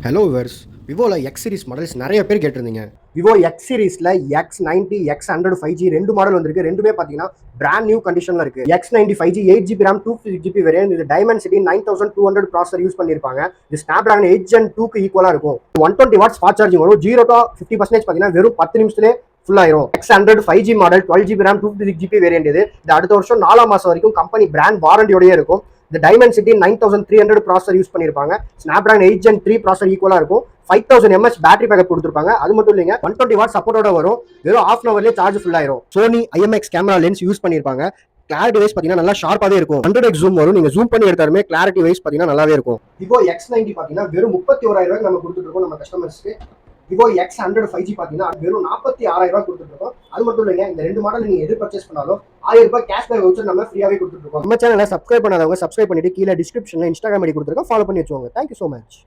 Hello viewers, விவோல X series models நிறைய பேர் கேட்டிருந்தீங்க. Vivo X சீரிஸ்ல X90 X100 5G ரெண்டு மாடல் வந்திருக்கு. ரெண்டுமே பார்த்தீங்கன்னா பிராண்ட் நியூ கண்டிஷன்ல இருக்கு. X90 5G 8GB RAM 256GB variant. இது டைமென்சிட்டி 9200 ப்ராசஸர் யூஸ் பண்ணிருப்பாங்க. இது ஸ்னாப்டிராகன் 8 Gen 2க்கு ஈக்குவலா இருக்கும். 120 வாட்ஸ் ஃபாஸ்ட் சார்ஜிங் வரும். 0 to 50% பார்த்தீங்கன்னா வெறும் 10 நிமிஷத்துலேயே ஃபுல் ஆயிரும். X100 5G model 12GB RAM 256GB variant. இது அடுத்த வருஷம் 4 மாசம் வரைக்கும் கம்பெனி பிராண்ட் வாரண்டியோடய இருக்கும். இந்த டைமென்சிட்டி 9300 ப்ராசஸர் யூஸ் பண்ணிருப்பாங்க. ஸ்னாப்டிராகன் 8 Gen 3 ப்ராசஸர் ஈக்குவலா இருக்கும். 5000 mAh பேட்டரி பேக்கப் கொடுத்துருப்பாங்க. அது மட்டும் இல்லைங்க, 120 வாட் சப்போர்ட்டோட வரும். வெறும் ஹாஃப் அன் அவர்லேயே சார்ஜ் ஃபுல் ஆயிரும். Sony IMX camera lens use பண்ணிருப்பாங்க. கிளாரிட்டி வைஸ் பார்த்தீங்கன்னா நல்லா ஷார்ப்பாவே இருக்கும். 100x ஜூம் வரும். நீங்க ஜூம் பண்ணி எடுத்தாலுமே கிளாரிட்டி வைஸ் பார்த்தீங்கன்னா நல்லாவே இருக்கும். விவோ X90 பார்த்தீங்கன்னா வெறும் 31000 ரூபாய்க்கு நம்ம கொடுத்துட்டு இருக்கோம் நம்ம கஸ்டமர்ஸ்க்கு. விவோ X100 5G பார்த்தீங்கன்னா வெறும் 46000 ரூபாய் கொடுத்துட்டு இருக்கோம். அது மட்டும் இல்லைங்க, இந்த ரெண்டு மாடல் நீங்க எது பர்ச்சேஸ் பண்ணாலும் 1000 ரூபாய் கேஷ்பேக் வவுச்சர் நம்ம ஃப்ரீயாவே கொடுத்துட்டு இருக்கோம். நம்ம சேனலை சப்ஸ்கிரைப் பண்ணாதவங்க சப்ஸ்கிரைப் பண்ணிட்டு கீழே டிஸ்கிரிப்ஷன்ல இன்ஸ்டாகிராம் ஐடி கொடுத்துருக்கோம், ஃபாலோ பண்ணி வச்சுக்கோங்க. Thank you so much.